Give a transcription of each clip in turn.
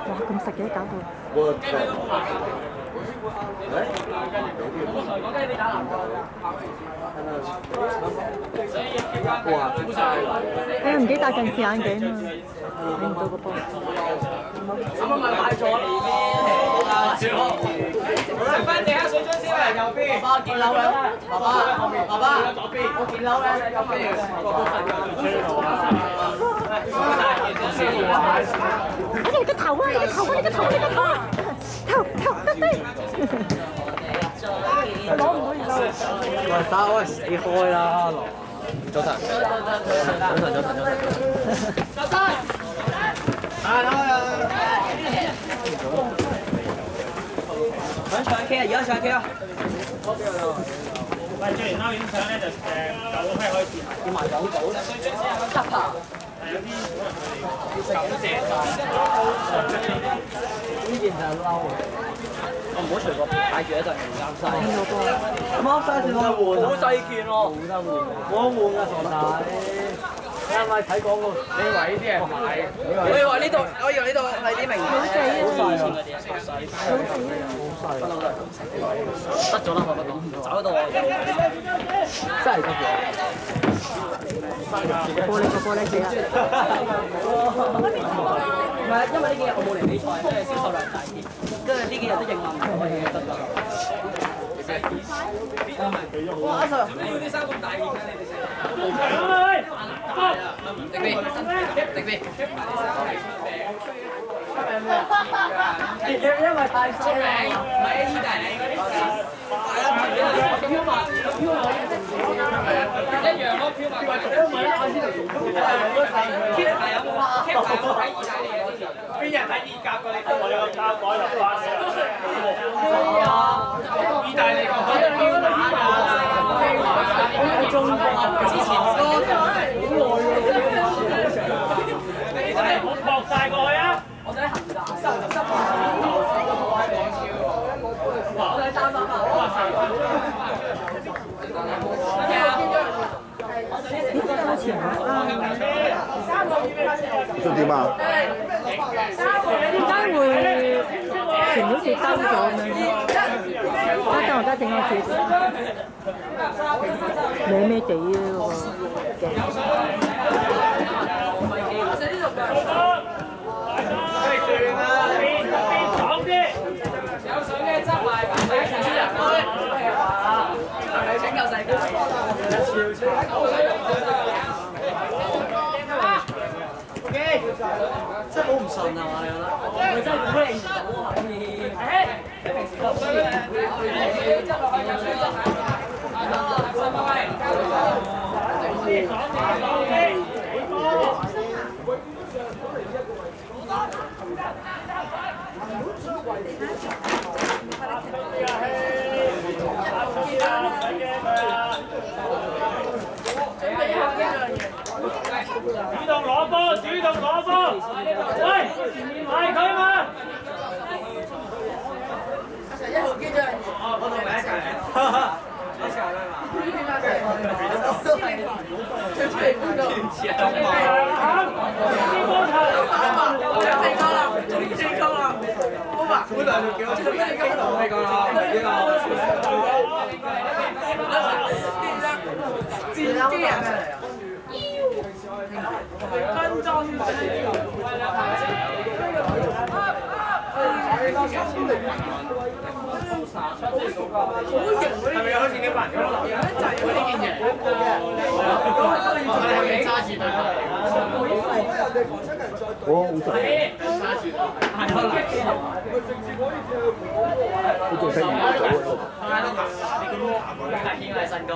哇，咁實嘅搞到。哎呀，唔記得戴近視眼鏡啊，睇唔到個波。啱啱咪買咗啦！食翻地下水樽先嚟右邊。爸爸見樓啦！爸爸，左邊。我見樓咧，右邊。你個頭啊！你個頭啊！你個頭！你個頭啊！頭得低。攞唔到而家。喂，打我死開啦！早晨。想唱 K 啊！而家唱 K 啊！喂，最然撈影相咧就9批開始要埋廣告咧，得啊！有啲可能係感謝呢件就係嬲啊！我唔好隨個帶住一陣唔啱晒。啱晒先可以換，好細件喎！冇得換，冇得換㗎傻仔。啱啱睇廣告，你以為呢啲係買？我以為呢度係啲名牌。好細啊！好細。得咗啦，我覺得走到我。真係得咗。玻璃死啦！唔係，因為呢幾日我冇嚟比賽，即係銷售量大啲，跟住呢幾日都應運唔到嘅嘢得㗎。哇！阿 Sir，點解要啲衫咁大件嘅？你哋成日定邊？因為太出名，唔係意大利嗰啲。一樣咯，飄馬。邊人睇意甲㗎？你我有甲改入花嘅。意大利個可以飄馬㗎。中國之前好耐喎。我撲曬過去啊！我想行㗎，我哋擔心啊！你想點啊？點解會前好似兜咗咁樣？等我而家整下住，歪歪地啊喎，鏡。有水嘅執埋，唔使出人去。拯救世界。真係好唔順啊！我覺得，佢真係估你唔到啊！可以，你平時都唔知嘅。執落去有水執。主動攞波！喂，嗌佢嘛！1號機長，我同你一齊嚟。一齊嚟嘛？最出嚟邊個？本來就叫我做咩咁同你講啦？戰機人咩嚟啊？分裝係咪好似啲朋友咁一齊喎呢件嘢？揸住對我好熟。佢仲睇唔到啊！你見佢身高，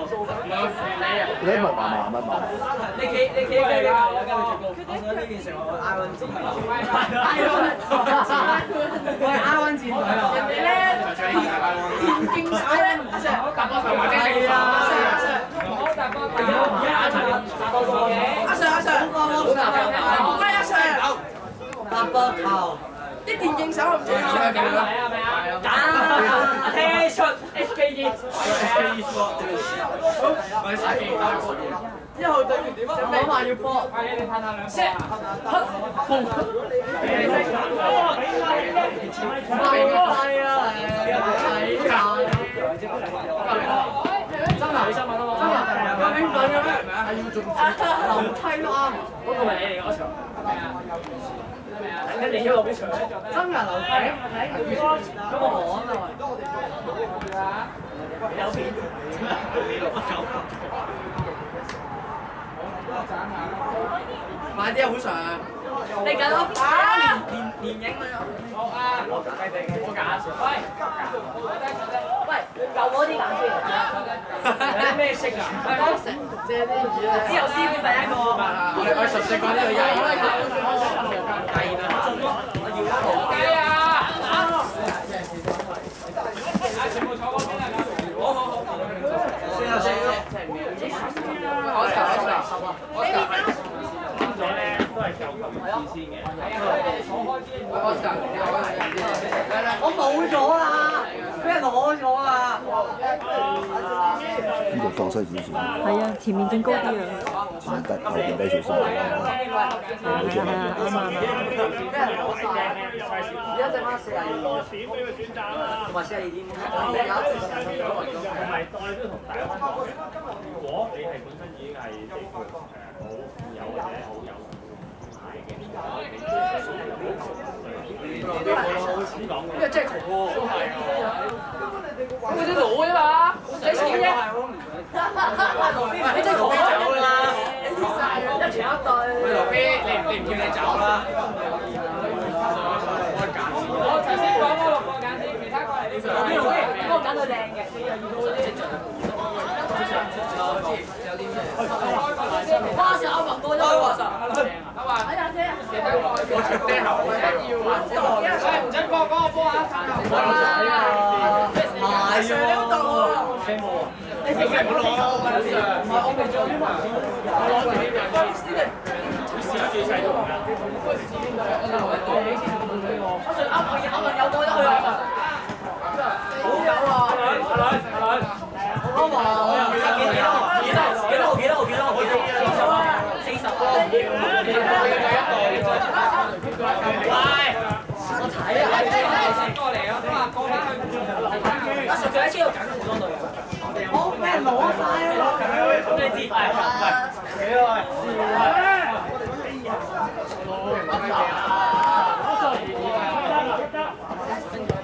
你密麻。你企佢跟住最高。我想呢件成為我 I1 戰隊。我係 I1 戰隊啊！人哋咧電競手咧，阿 Sir，阿 Sir，喂阿 Sir，搭膊頭。啲電競手唔中意上緊啦，揀踢出 HKE，HKE 好，我哋之後對住點啊？兩萬要波，係你哋噴下兩聲，砰！係啊，真係你新聞啊嘛？咁興奮嘅咩？係要做樓梯咯啱。嗰個咪你哋嗰場？跟住一路場，真人樓梯，咁我講啊，有片。買啲好常，嚟緊咯，連影啊！好啊，我揀，喂，有嗰啲揀先，有啲咩色啊？借啲自由師傅第一個，我14個呢度廿蚊，第二我要雞啊！全部坐嗰邊啊！好，我冇咗啦，俾人攞咗啦。呢個放西子線，係啊，前面仲高啲啊。前面低後邊低少少。係啊，啱啊。俾人攞晒，而家剩翻42，同埋42點。係咪再都同大家講？如果你係本身已經係地盤好富有或者好有牌嘅，因為真係窮喎，都係啊！咁佢啲攞啫嘛，使錢啫。你真係窮走㗎啦！一場一對。喂，羅 B， 你唔叫你走啦？我頭先講嗰6個揀先，其他過嚟你上。邊個揀到靚嘅？哇！成歐盟多咗喎，阿華，睇下先。我長釘喉，唔準過嗰個波啊！係喎，你其實唔攞啊！唔係我未做啲嘛，我攞佢啲人試細度㗎。阿文有過得去啊！好有啊！阿華，我又幾多號？40個。我睇啊！先過嚟啊！咁啊，過翻去。阿順仔喺車度揀咗好多隊啊！我俾人攞晒啊！咁你接係幾多位？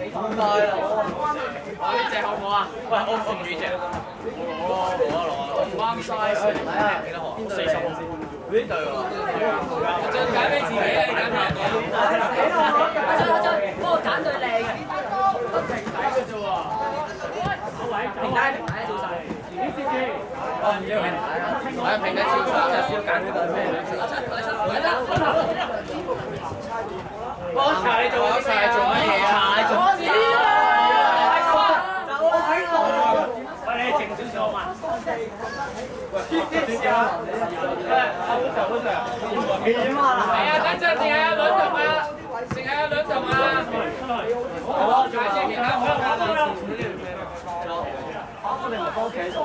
咁大啦！呢隻好唔好啊？喂，我唔預隻。攞唔啱 size， 睇下幾多號？40號。呢對喎。就揀俾自己啊！你揀俾人哋。阿幫我揀對靚嘅。平底嘅啫喎。平底做曬。我唔要平底啊！我係平底照曬，就少揀呢對咩？我查你做乜嘢？做乜嘢啊？做乜嘢啊？喂，你靜少少嘛？喂，係啊，等陣淨係有兩同啊，淨係有兩同啊。好，再先其他好啦。我哋咪幫屋企做。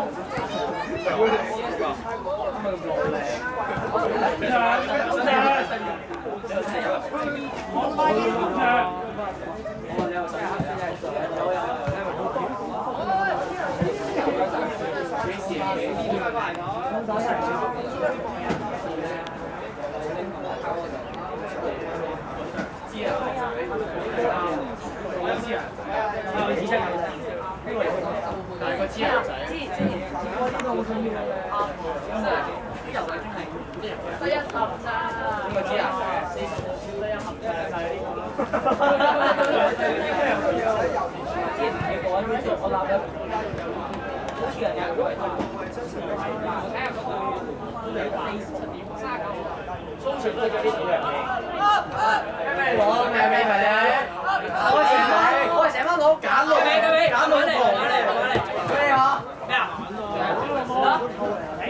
我成班佬揀到，揀到嚟，咩啊？咩啊？嚟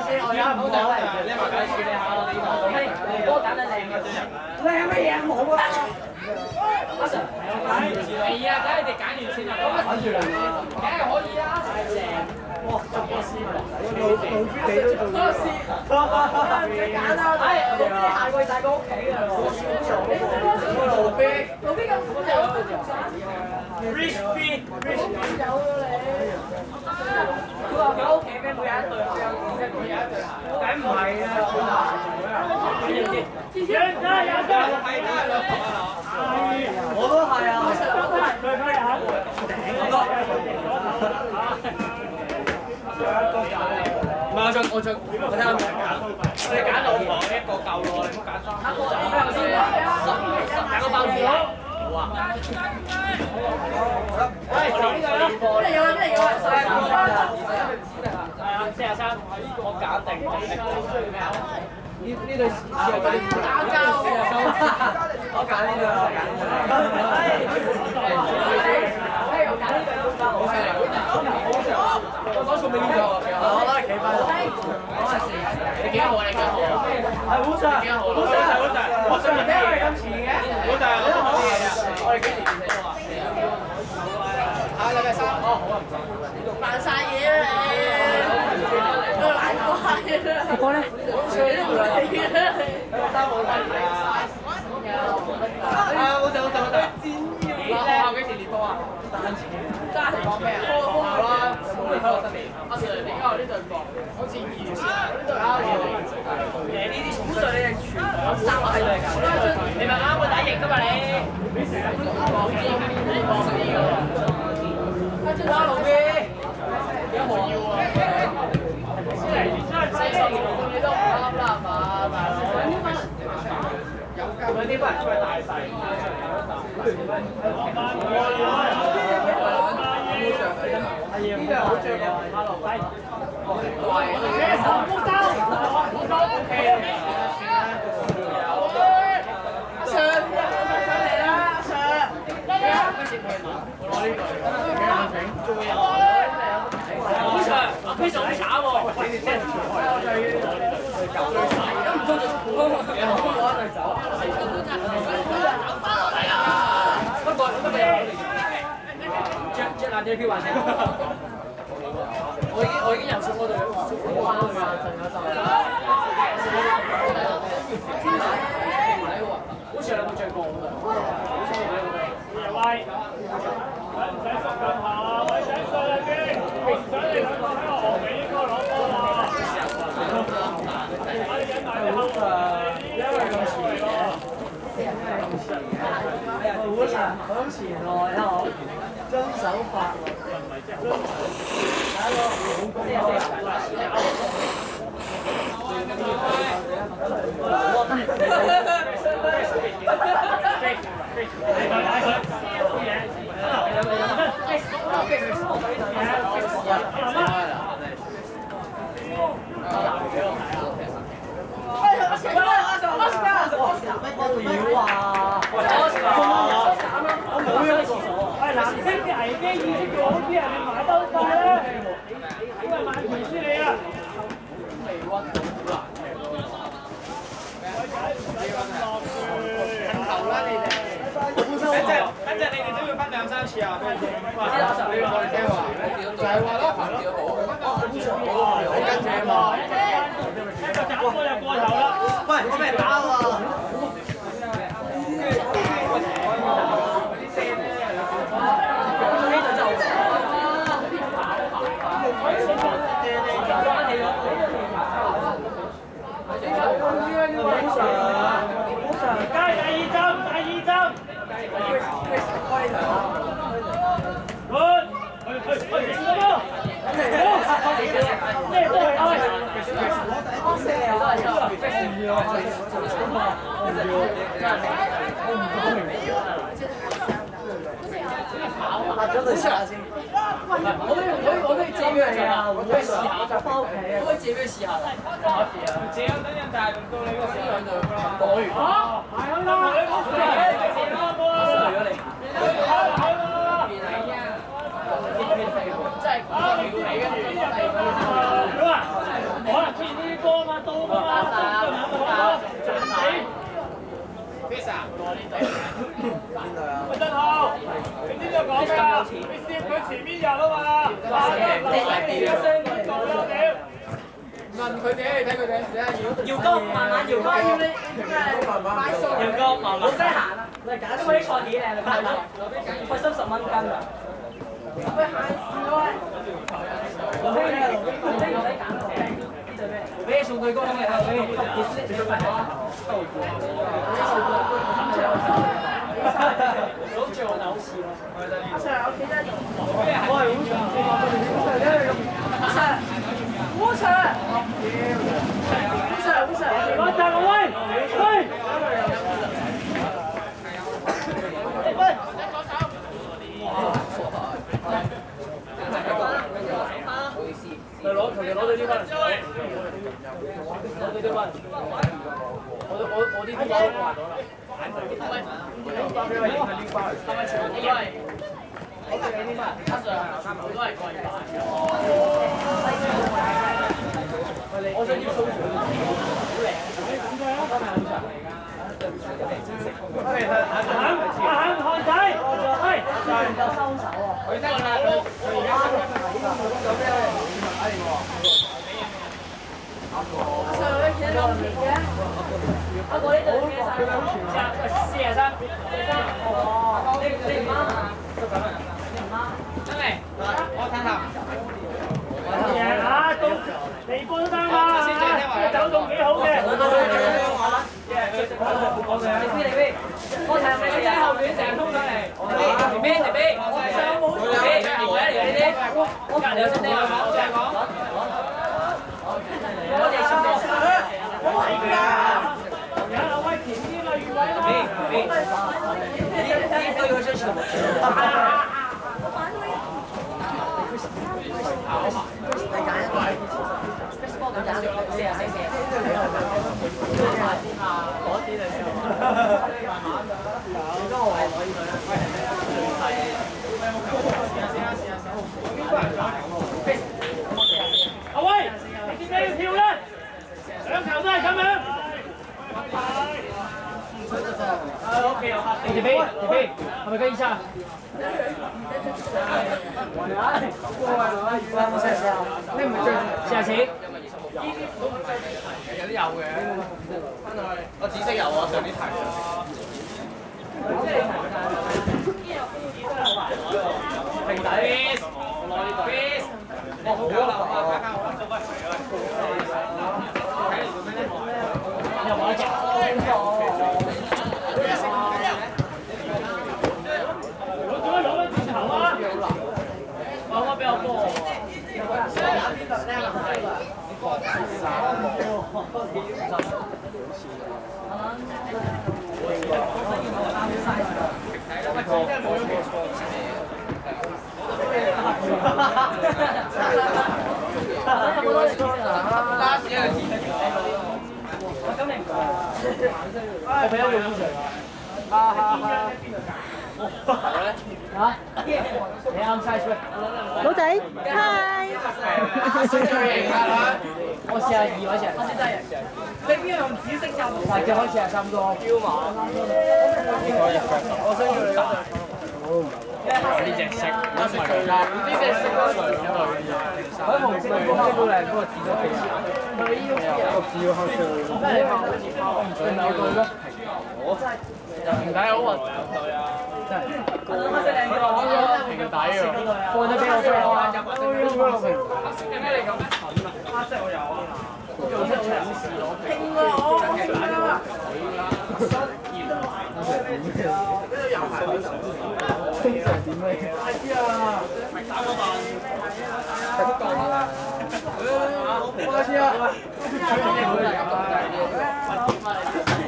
先，我而家唔好講啦，你埋緊處理下我哋呢度。幫我揀得靚嘅啫。靚乜嘢冇啊？阿 Sir，係啊，等你哋揀完先啊。咁啊，梗係可以啦。正。哇，做個師傅，老地都做過。揀啦，老邊行過大個屋企㗎喎。老邊咁富有，rich rich 有咗你。佢話佢屋企咩？每日一對，佢有紫色，每日一對鞋。梗唔係啊！我都係啊！唔係我睇下你揀老婆一個夠咯，你唔好揀三個。揀個鮑魚咯。好啊。喂，呢個啦。邊嚟有啊？邊嚟有啊？43。我揀定。咩啊？呢對試下嗰啲我揀呢個，我揀呢個。我揀呢對都好犀利，我講送俾呢個，我攞嚟企翻。你幾號啊？你幾號啊？係好正，好正，好正。我上年聽我哋咁遲嘅，好正，好正啲嘢啊！我哋幾年見到啊？下個禮拜3。哦，好啊，唔該。扮晒嘢啦你，都懶怪啦。阿哥咧？好正，學校幾時練波啊？單車。真係講咩啊？學校啦，咁你睇落得未？阿 Sir，你而家有呢隊波，好似2月先啊。呢啲通常你係全部有3個喺度㗎。你咪啱會打型㗎嘛你？哇，老 B，有冇要啊？你都唔啱啦，係嘛？有啲人出去大細。呢個好着嘅馬路低。手，OK。阿 Sir，上嚟啦，阿 Sir。我攞呢個。仲有。阿 Sir，阿 Sir 好慘喎！你哋真係唔通我一隊走？不過着爛隻票還是我已經游水嗰隊，我玩到啊，仲有10。好似有冇着過㗎？喂，唔使縮咁下，咪使衰啦機，唔想你兩個喺我河尾應該攞波啦。我哋引埋你後邊，因為咁遲咯。好前來啊！我遵守法律，唔係即係藍色啲危機意識做好啲人，你買兜貨咧，因為買唔知你啊。未屈到好難。頭啦你哋。等陣你哋都要分2、3次啊！你要我哋聽話，就係話咯，好跟住啊嘛。一個斬波就過頭啦。喂，俾人打喎！咗對試下先。我都要借俾佢啊！我都要試下，我就翻屋企啊！我可以借俾佢試下。借啊！等陣大輪到你個先兩隊啦。攞完。嚇！係啊！你冇事嘅，借啦波啦！衰咗你。真係屌你跟住。咁啊！可能出現呢啲歌嘛，到㗎嘛，賺死。Pizza，攞呢隊。邊隊啊？喂，真好。你知道講咩啊？你攝佢前面入啊嘛，你而家雙個嚟做啦屌！問佢哋，睇佢哋，姚哥慢慢，姚哥要你姚哥慢慢，好使行啊！因為啲菜幾靚，開心10蚊斤啊！喂，限時喂！盧飛你啊，盧飛唔使揀盧飛，呢對咩？盧飛送對歌嘅，盧飛，你做咩啊？好似我就好似咯。阿 Sir，我記得。我係阿 Sir，烏 Sir，烏 Sir，我大個威，威。求其攞對啲翻嚟，攞對啲翻嚟。我啲包都壞咗啦。包俾我影係拎翻嚟。係咪全部都係？我哋呢啲乜？阿 Sir，全部都係貴版嘅。我想要數字，好靚。阿肯看仔，係唔夠收手啊！佢得啦，佢而家有咩阿Sir，你企喺度嘅？阿哥呢度幾43？哦，你唔啱啊？你唔啱？真係？我睇下。贏啊！到地波都得嘛？走動幾好嘅。你飛，我睇下你喺後邊成日衝上嚟。你飛，你飛，我隔離有聲聽啊！我成日講。我哋輸咗，好係㗎。有阿威前啲啦，余偉呢對佢出場。阿威，你點解要跳咧？上球都係咁樣。OK，條飛，係咪跟醫生？你唔係最試下錢？有啲有嘅，翻到去我紫色有啊，上啲題。平底，我攞呢度。我好啦，又買隻。我做乜攞咗轉頭啊？我比較多。我俾咗用出嚟。你啱晒出。老仔，嗨！我試下2位先。你邊用紫色就唔係，就開始係差唔多。標馬。我想要你嗰呢隻色，呢隻色佢紅色嗰個都靚，不過紫色幾少？佢呢個字要後上。咩嚟㗎？我唔想有對咯。我真係平底好核突對啊！真係。黑色靚啲喎，平底啊！放咗俾我先啊！黑色嘅咩嚟㗎？黑色我有啊。做咩嘗試攞拼啊！我拼啊！通常點咧？快啲啊！咪打個慢，快啲啊！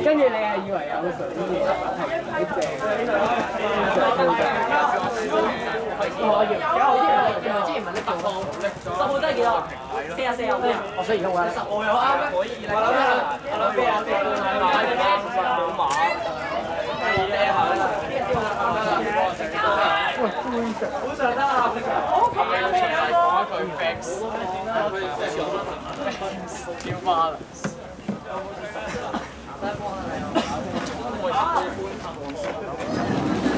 跟住你係以為有水呢啲係好正，我要之前問你8號，10號真係幾多？44有咩？我所以而家我10號有啱咩？可以啦。我諗咩啊？冇馬。好上得啊！好平啊！講一句 fix， 跳花啦！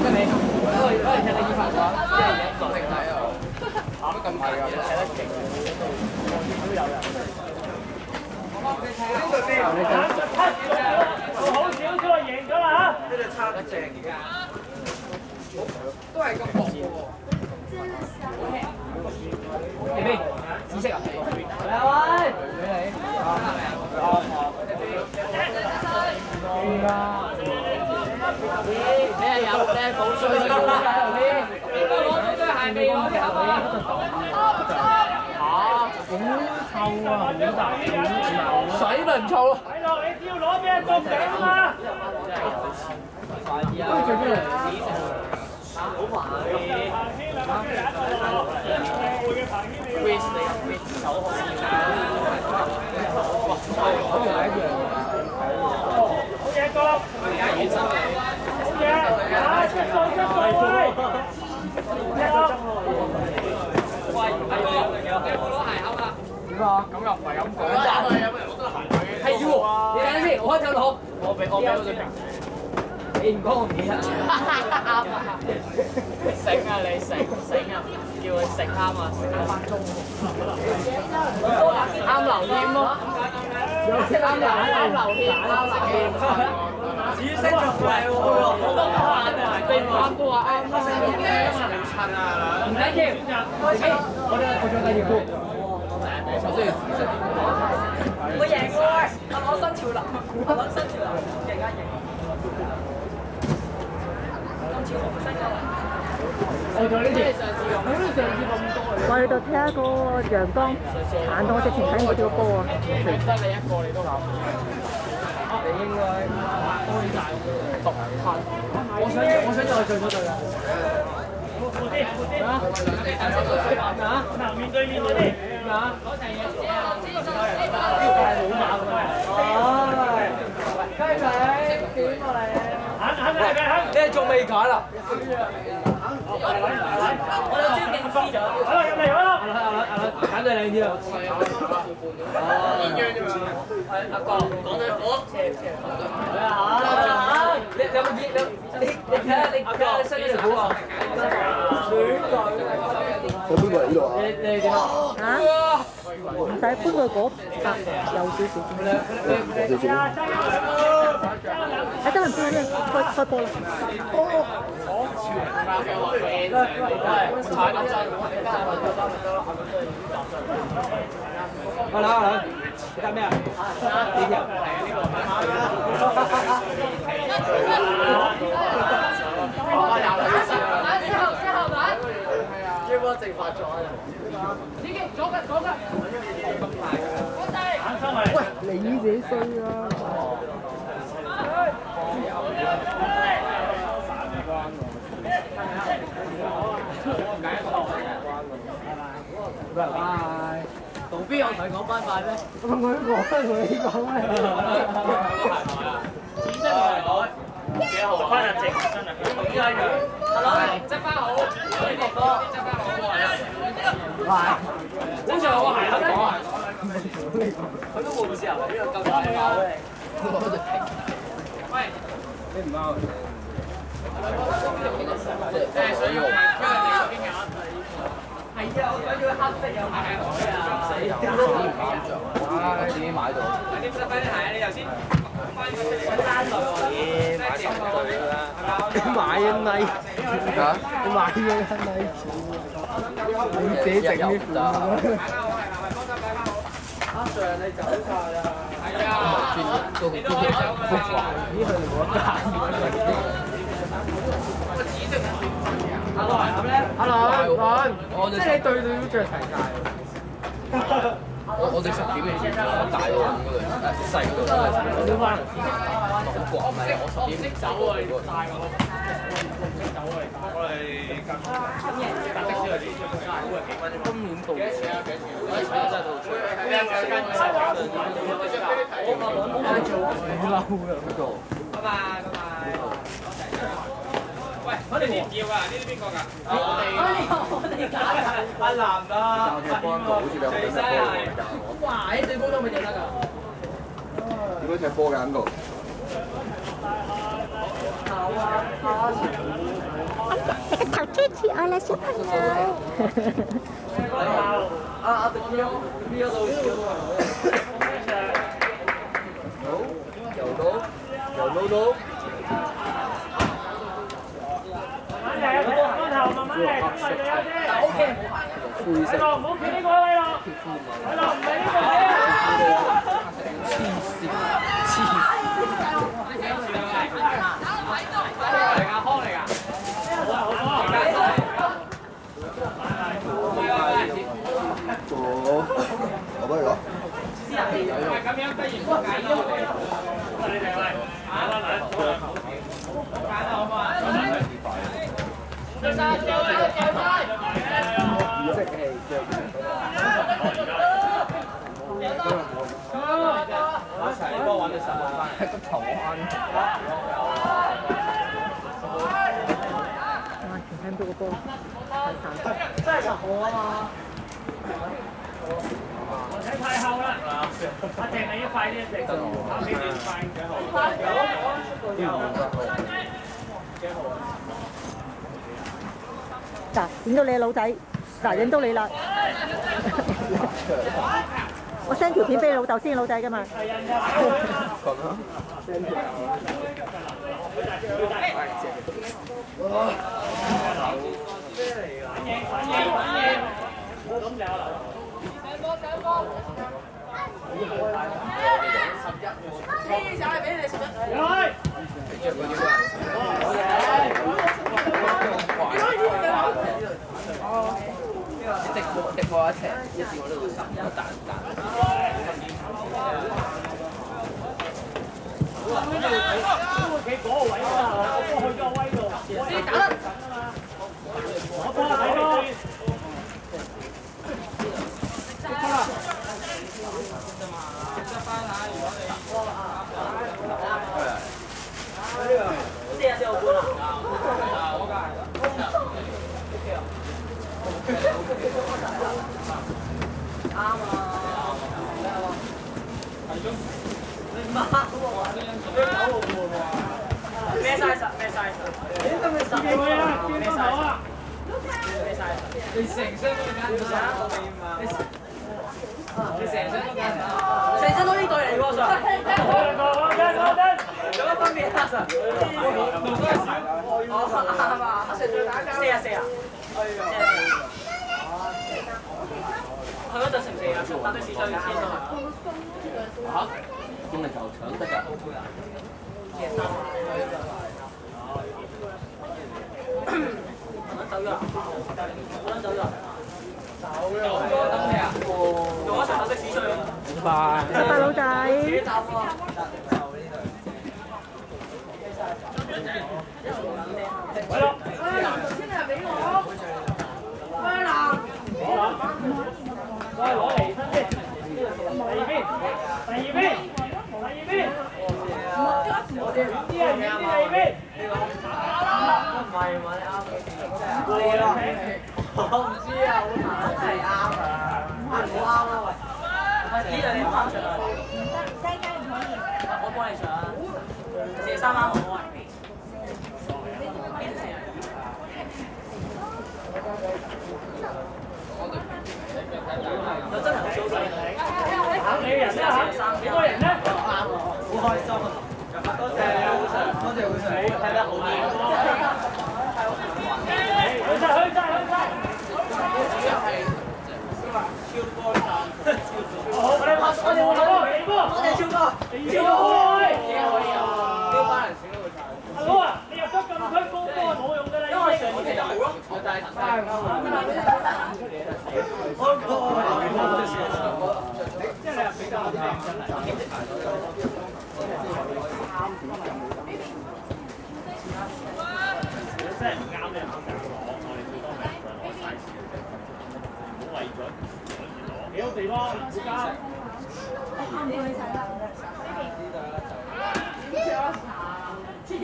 跟你，可能踢你衣服嘅話，即係影落嚟睇啊！咁咁係啊，踢得勁都有人。好少少就贏咗啦嚇！呢隻差得正而家，都係咁薄喎。你邊？紫色啊？嚟啊喂！俾你。你係有你係冇水嘅喎，邊個攞到對鞋未攞嘅好啊？臭啊！好大水咪唔臭咯。睇落你只要攞俾人中獎啊嘛！快啲啊！最邊嚟？好煩啊！Quiz 你 quiz 手好似好嘢哥，好嘢！啊，出數喂！喂，大哥，你有冇攞鞋盒啊？點啊？咁又唔係咁講。有冇人攞得鞋盒？係喎，你睇下先，我開手攞。我俾嗰隻平。你唔講我唔記得。啱啊！醒啊你醒啊！叫佢食啱啊，食咗翻鐘。啱流添咯。啱流添。紫色仲靚喎，好多眼啊！對啱都話啱啦。唔緊要，開始。我仲第二คู่。首先紫色。我贏喎，我新潮流，我新潮流，勁啊勁！今次紅色㗎。我仲呢條。好似上次咁多。我哋度睇下個陽光彈到我直情睇我條波啊！得你一個你都搞。你應該開大獨吞。我想再進嗰隊啊！嗱，面對面嗰啲啊！攞齊嘢先啊！呢個係老馬咁啊！唉，雞仔點啊你？肯你仲未揀啦？我有招定師咗。好啦，入嚟好啦。揀對靚啲啊！鴛鴦啫嘛。阿哥講對火。你有冇見你睇下你新呢條褲啊？亂講。我邊個嚟呢度啊？你點啊？嚇？唔使搬去嗰邊，有少少。喺得人邊咧，開波啦！阿兩，你揀咩啊？呢條。要幫正發咗啊！已經左嘅。喂，你自己衰啦！拜拜。杜邊有同你講拜拜咩？我同你講咩？紫色鞋袋幾號？翻日正真係同依家一樣。執翻好，呢個哥執翻好啊！好似我鞋盒講啊！佢都冇自由，呢個夠大把嘅。喂，你唔啱。即係想要，因為你嗰邊有。係啊，我想要黑色有鞋袋啊！死唔啱着啊！自己買到。你執翻啲鞋啊！你頭先翻去單來買你買啊咪？嚇？你買嘅係咪？你自己整啲褲啊！阿 Sir 你走晒啦！係啊！都好複雜，呢佢哋冇得揀。阿倫咧？阿倫，即係你對都着齊晒。我哋10點嘅先，大嗰度，細嗰度。我點翻？我掛唔係，我10點走啊！你帶我，走啊！我哋搭的士嚟啲，今年到幾多錢啊？幾多錢？我真係到出。我做幾嬲啊！嗰度。拜拜，拜拜。喂，我哋唔要㗎，呢啲邊個㗎？我哋揀阿南啊，最犀利。哇！喺最高都未贏得㗎。點解踢波嘅喺度？啊！一個頭貼住我啦，小朋友。邊嗰度？又撈到。慢慢嚟，光頭慢慢嚟，等佢哋有啫。OK。喺度，唔好企呢個位咯。喺度，唔係呢個位啊。我幫你攞。咁樣不如唔解咗你。你哋喂，好嘛？掉晒，掉晒，掉晒。即係我一齊幫我揾你10萬翻，個頭彎。哇！全聽到個波，真係10號啊嘛！睇太後啦，阿鄭你要快啲，鄭跑幾段快幾號？嗱，影到你老仔，嗱影到你啦。我 send 條片俾你老豆先，老仔㗎嘛。滴過一尺，一至我呢度10一彈。企嗰個位啊！我去咗個位度。你打得。我幫你睇咯。44號半啊！啱啊！你媽喎！咩 size？咩 size？你今日10號啊？咩 size 啊？咩 size？你成身都揀咗啊！你成身都揀，成身都呢對嚟喎，Sir。有乜分別啊，Sir？我啱啊，Sir 最打交。44啊！佢嗰陣成4啊，打對市場要簽咗佢。嚇？經理就搶得㗎。走咗啦！走咗啦！等你啊！用一場打對市場。拜拜老仔。自己答喎。係咯。先係俾我。咩啦？再攞嚟身先。第二邊。遠啲啊！第二邊。唔係嘛？你啱嘅，真係啱。我唔知啊，真係啱啊！唔啱啊喂！呢度你唔啱上啊？我幫你上。43啱好啊！有真係好少數。考你人啦嚇，幾多人咧？好開心啊！多謝你啊，多謝會長，睇得好啲。去晒！好，我哋換波，第二波。多謝超哥，呢班人選都會晒。阿佬啊，你入咗禁區高波冇用㗎啦，因為上年就好咯，我帶即係你係比較真真係唔啱你肯定攞，我哋最多咪攞晒錢，唔好為咗幾好地方，唔交。黐線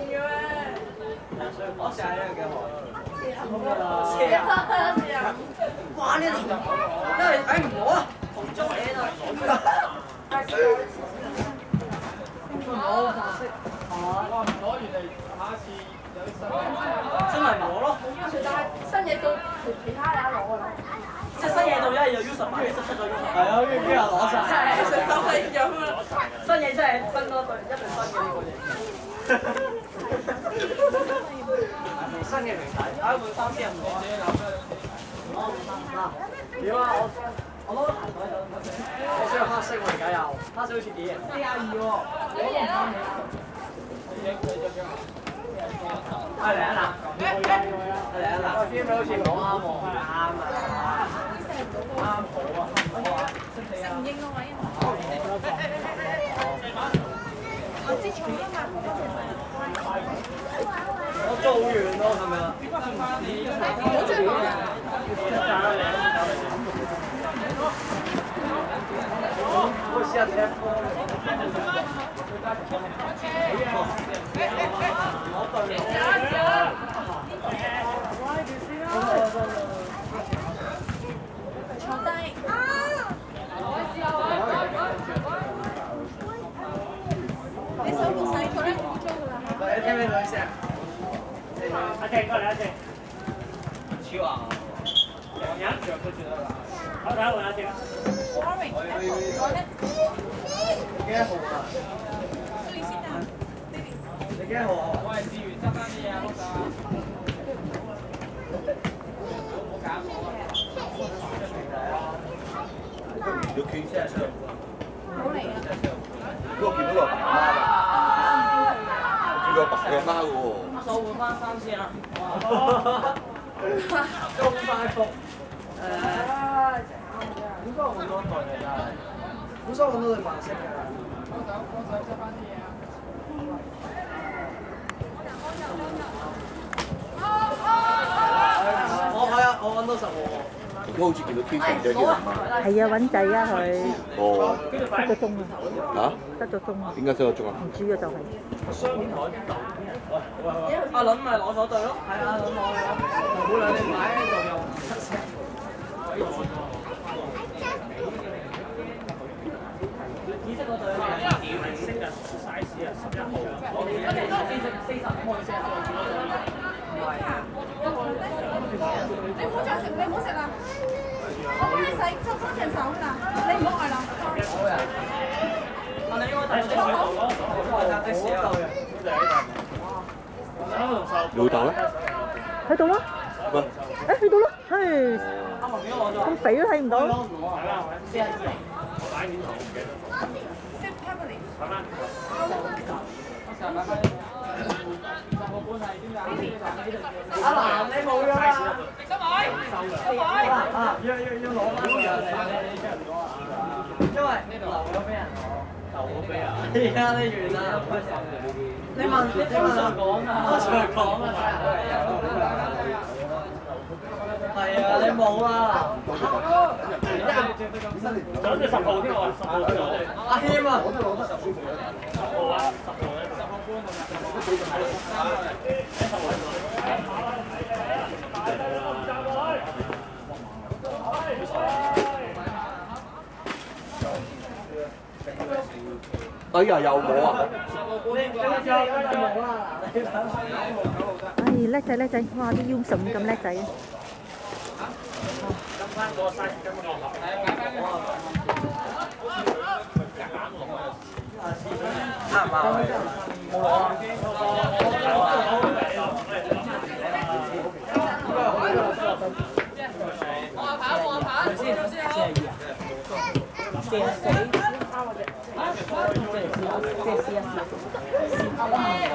嘅咩？我成日呢個幾好。哇！呢條因為睇唔到啊，紅中嘢啊。攞完嚟，下一次有新。咪我咯。新嘢到其他人攞㗎啦。即係新嘢到一係有 U18，跟住出咗 U18。係啊，跟住又攞晒。係就係咁啦。新嘢真係新多對一對新嘅呢個嘢。新嘅名仔，啊換衫先唔攞。嗱，屌啊！我攞鞋袋就我需要黑色喎，而家又黑色好似幾型。42喎，係嚟啊嗱，係嚟啊嗱，邊位好似講啱喎，啱啊，啱好啊，食唔應個位啊！我知重啊嘛，我做完咯，係咪啊？唔好再講啦。我試下踢波。坐低。你手部洗過咧，污糟㗎啦。你聽唔聽到聲？阿靜過嚟，阿靜。超啊！兩人着都着得啦。好，睇下換阿靜。Orange，我咧。你幾多號啊？試先啊。你幾多號啊？我係試完執翻啲嘢啊，碌曬。要傾先係好嚟啊！我見到個白貓㗎，我見到白嘅貓喎。我換翻衫先啊！咁快服本身換多對嘅真係，本身換多對白色嘅。幫手執翻啲嘢啊！我係啊，我揾到10號喎。都好似見到天秤仔嘅嘛。係啊，揾仔啊佢。哦。得個鐘啊！嚇？得個鐘啊！點解得個鐘啊？唔知啊，就係。阿倫咪攞咗對咯，係啊，阿倫攞咗，冇兩你買喺度又唔出聲。紫色嗰對啊！紫色嘅 size 啊，11號。40開聲。你唔好再食，你唔好食啦！我幫你洗執乾淨手㗎，你唔好愛啦。好呀。但你應該帶隻手咯，我係搭的士啊。你老豆咧？喺度咯。喂。誒，去到咯，係。阿文點解攞咗？咁肥都睇唔到。阿蘭你冇咗啦！要攞翻因為留咗俾人攞，留咗俾人。而家你完啦，你問我講啊，我再講啊，係啊，你冇啦。想住10號添喎，10號添喎。阿謙啊， 10號啊，10號咧，10號半哎呀，又冇啊！唉，叻仔叻仔，哇！啲腰甚咁叻仔啊！啱唔啱？冇攞啊！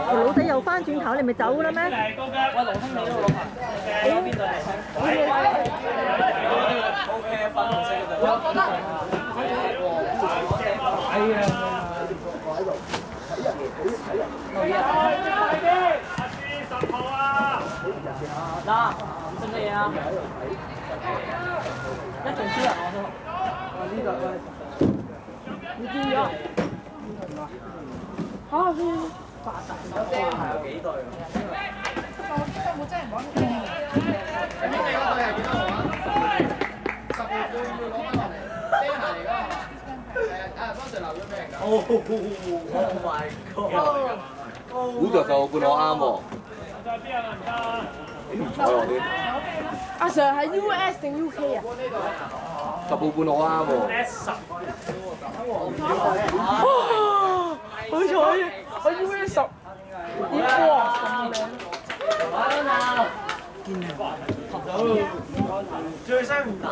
條老仔又翻轉頭，你咪走啦咩？喂，龍兄你都攞埋，你喺邊度嚟？OK， 粉紅色嘅對。係啊。嗱，食乜嘢啊？一仲輸人我都。呢度你知咗？嚇！發達咗啲係有幾對？我冇真係講。你嗰對係幾多號啊？10號半要攞翻落嚟，呢鞋嚟㗎。係啊，當時留咗俾人㗎。Oh my god！估就10號半我啱喎。在邊啊？唔得。睬我啲阿 Sir 係 US 定 UK 啊？ 10號半我啱喎。 S 好彩我 US 10點哇！最衰唔難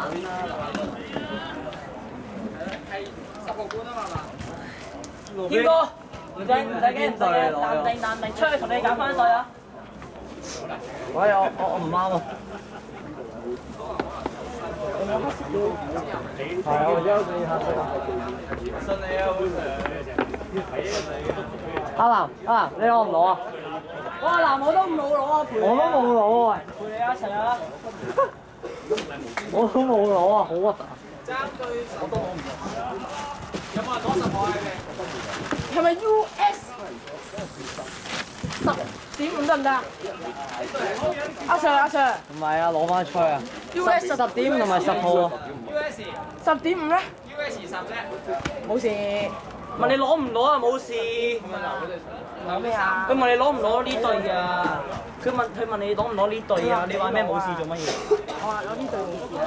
軒哥，唔使驚，淡定，出去同你揀翻隊啊！喂，我唔啱啊！係啊，我休息下先。信你啊，阿南，你攞唔攞啊？我阿南我都冇攞啊，陪我都冇攞啊！陪你一齊啊！我都冇攞啊，好核突啊！我都攞唔到。有冇人攞10號嘅？係咪 US 10.5得唔得啊？阿 Sir，唔係啊，攞翻出去啊！US 10點同埋10號啊！ US 10.5咧？ US 10啫。冇事。問你攞唔攞啊？冇事。攞咩啊？佢問你攞唔攞呢隊啊？佢問你攞唔攞呢隊啊？你話咩冇事做乜嘢？我話攞呢隊冇事。攞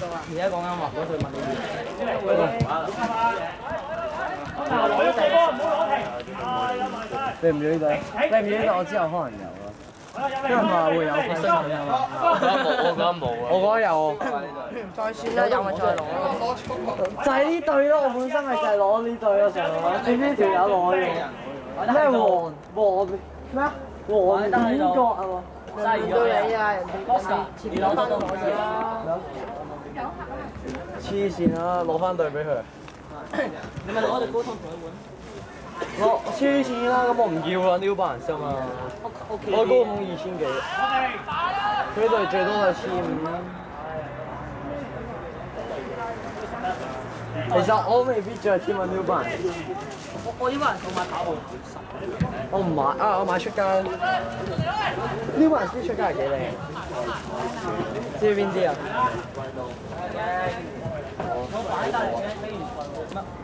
到啊！而家講緊話嗰隊問你。你唔要呢隊？你唔要呢隊？我之後可能有咯。因為話會有分啊嘛。我覺得冇啊。我覺得有。再算啦，有咪再攞咯。就係呢隊咯，我本身係就係攞呢隊咯，成日點知條友攞嘅？咩黃咩啊？黃點角係嘛？唔到你啊，人哋前面攞翻都可以啦。黐線啦，攞翻隊俾佢。你咪攞隻高通同佢換。我黐線啦，咁我唔要啦，New Balance 啊嘛。我高通2000幾。佢隊最多係1500。其實我未必着添啊 New Balance。我呢班人購買跑步。我唔買啊！我買出街。New Balance 啲出街係幾靚？知唔知邊啲啊？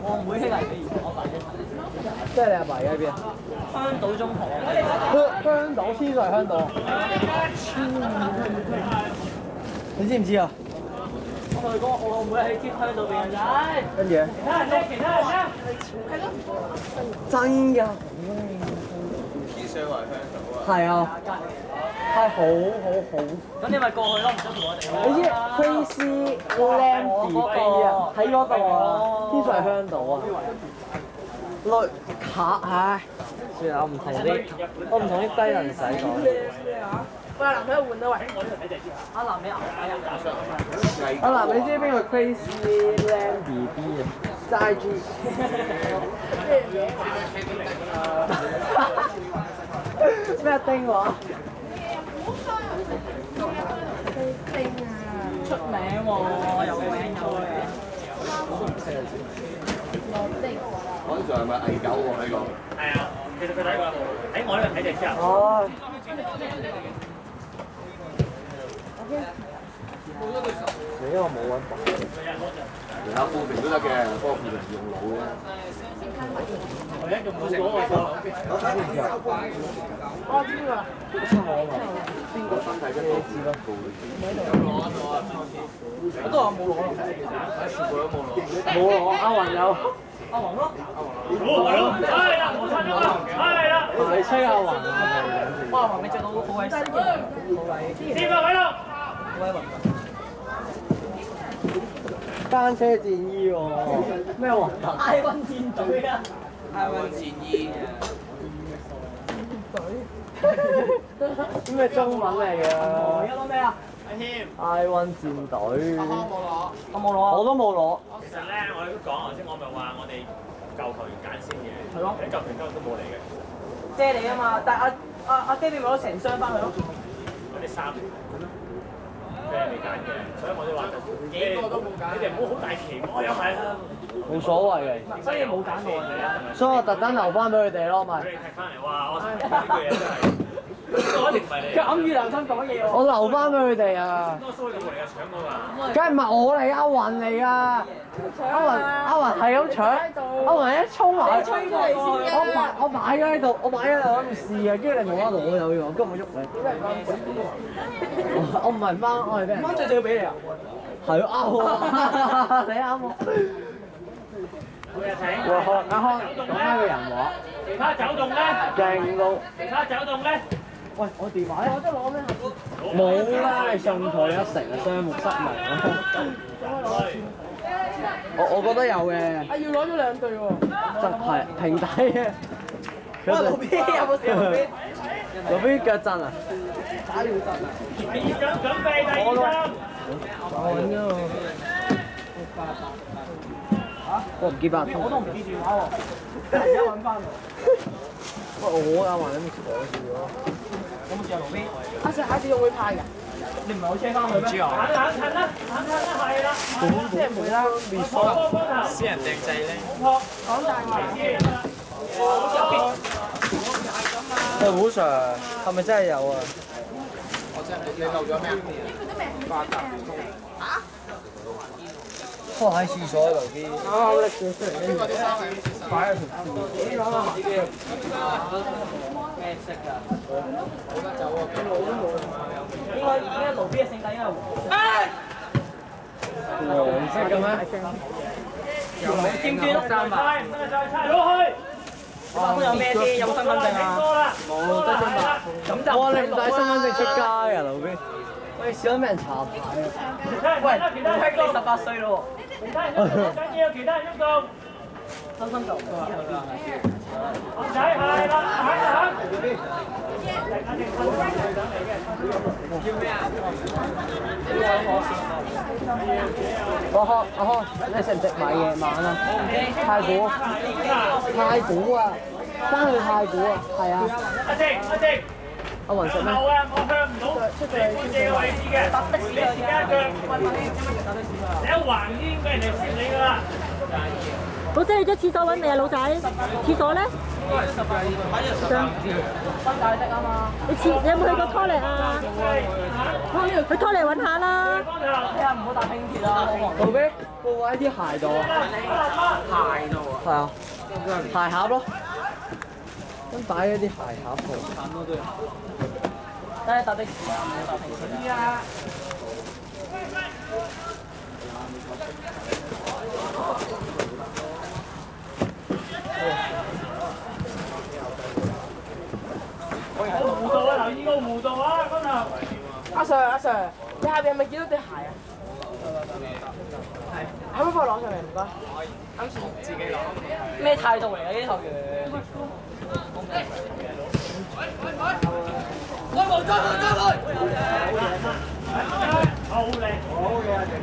我妹兄係比如我爸啫。即係你阿爸而家喺邊啊？香島中學。香島天水香島。你知唔知啊？我同你講，我妹喺天香島邊嘅仔。跟住咧？其他人咧？係咯。真㗎。天水圍香島啊！係啊。係好。咁你咪過去咯，唔使同我哋。你知 Crazy Lamb 啊？喺嗰度啊，天水圍香島啊。類卡唉，算啦，我唔同啲低能仔講。喂，男朋友換啦喂。阿南你阿南你知邊個 Crazy Lamb BB 啊？齋 G。咩丁話？丁啊！出名喎，有名有嘅。嗰陣係咪偽狗喎？呢個係啊，其實佢睇過喺我呢度睇隻之後。哦。死我冇揾白。其他富平都得嘅，不過富平用腦嘅。我而家仲冇食嗰個。我知啊。邊個身體都知啦，我都話冇攞咯。全部都冇攞。冇攞，阿雲有。阿雲咯。係咯，係啦，冇錯咗啦，係啦。係吹阿雲啊！哇，阿雲你著到好鬼新嘅，好鬼。接落去咯。好鬼雲。單車戰衣喎，咩雲？I One 戰隊啊！I One 戰衣。咩中文嚟嘅？而家攞咩啊？阿謙。I One 戰隊。我冇攞。我都冇攞。其實咧，我哋都講頭先，我咪話我哋舊球員揀先嘅。係咯。啲舊球員今日都冇嚟嘅。借你啊嘛，但係阿基比咪攞成箱翻去咯。我哋3年。咩未揀嘅，所以我哋話就幾個都冇揀，你哋唔好好大期望又係啦，冇所謂嘅，所以冇揀過，所以我特登留翻俾佢哋咯，咪。俾你踢翻嚟，哇！我呢句嘢真係，嗰條唔係你。佢揞住良心講嘢喎。我留翻俾佢哋啊！多蘇嚟嘅搶嗰個。梗係唔係我嚟，阿雲嚟噶。阿雲係咁搶，阿雲一衝埋，我擺咗喺度，我擺咗喺度諗住試啊，跟住你冇得攞有嘢，我根本喐你。我唔係掹，我係俾人。掹最少要俾你啊！係啱喎，你啱喎。阿康講翻個人話。其他走動咧？勁到。其他走動咧？喂，我電話咧？我得攞咩？冇啦，你送佢一成啊，雙目失明啊！我覺得有嘅。啊，要攞咗2對喎。真係平底嘅。哇，路邊有冇試路邊？路邊腳震啊！打尿震啊！準備第2針。我揾㗎喎。我唔見八通。我都唔見電話喎。而家揾翻。喂，我阿華你咪坐住咯。有冇試下路邊？阿 Sir 下次仲會派㗎？你唔係好車翻去咩？冷褪啦，係啦。即係唔會啦。私人訂製咧。講大話。喂，胡 Sir，係咪真係有啊？你漏咗咩啊？放喺廁所度邊。啱啱拎咗出嚟，跟住擺喺條褲。咩色㗎？冇得走喎，應該路邊嘅聖誕應該係黃色嘅咩？尖端咯，300。攞去。八通有咩先？有冇身份證啊？冇得300。咁就哇！你唔帶身份證出街啊，路邊？喂，少咗俾人查牌啊！喂，你18歲咯喎。其他人喐動，緊要其他人喐動。真心做。仔係啦，行。阿康，你食唔食買夜晚啊？太古啊！翻去太古啊！係啊！阿靜。阿雲食咩？後啊，我向唔到你半隻嘅位置嘅，你時間腳，你一橫啲應該人哋攝你㗎啦。老仔，你咗廁所揾未啊，老仔？廁所咧？分解的啊嘛。你有冇去過拖嚟啊？去拖嚟揾下啦。睇下唔好搭輕鐵啦，好忙。路邊個位喺啲鞋度啊！鞋度啊。係啊，鞋盒咯。咁擺咗啲鞋盒度。睇下搭的士啊，唔好搭輕鐵啊。弧度啊，留意個弧度啊，嗰度。阿 Sir， 你下邊係咪見到對鞋啊？係。可唔可以幫我攞上嚟？唔該。啱先自己攞。咩態度嚟㗎呢啲球員？好靚，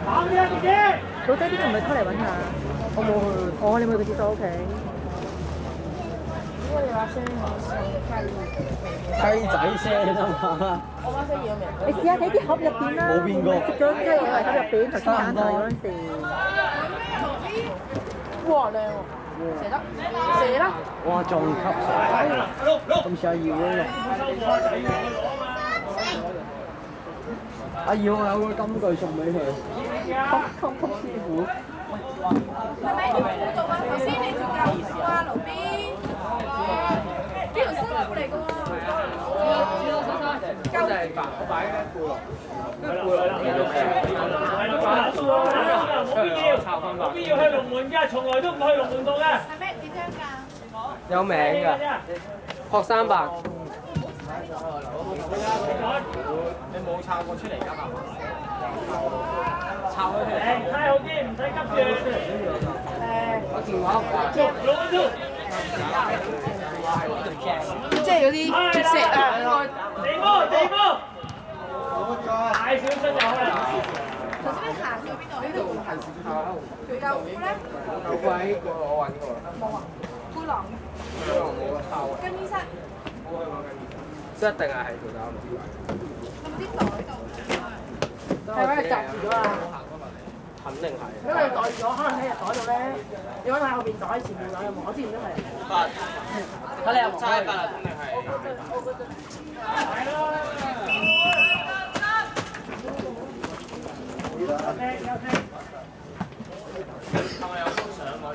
好嘅，自己。老仔，呢個唔係拖嚟揾下？我冇去。哦，你冇去個廁所屋企。雞仔聲啊嘛！我把聲叫咩？你試下睇啲盒入邊啦。冇變過。食咗即係盒入邊，頭先揀台嗰陣時。哇，靚喎！射啦！哇，仲級水，咁似阿耀嗰個。阿耀我有個金句送俾佢，級師傅。係咪條褲做啊？頭先你條舊褲啊，路邊。呢條新褲嚟㗎喎。舊褲。我擺喺褲落。冇必要去龍門㗎，從來都唔去龍門度嘅。係咩？點樣㗎？有名㗎，學生白。你冇抄過出嚟㗎嘛？抄佢出嚟，太好啲，唔使急住。我電話攞住。即係有啲石啊！地波。太小心就好啦。頭先你行到邊度？呢度係佢舊褲咧？舊褲喺我揾過啦。冇啊，背囊。冇抄啊！更衣室。一定係喺條衫度。有冇啲袋度？係咪夾住咗啊？肯定係。因為袋咗，可能喺袋度咧，你揾下後邊袋、前面袋有冇？我之前都係。睇你有冇？齋八肯定係。係咪有幅相我？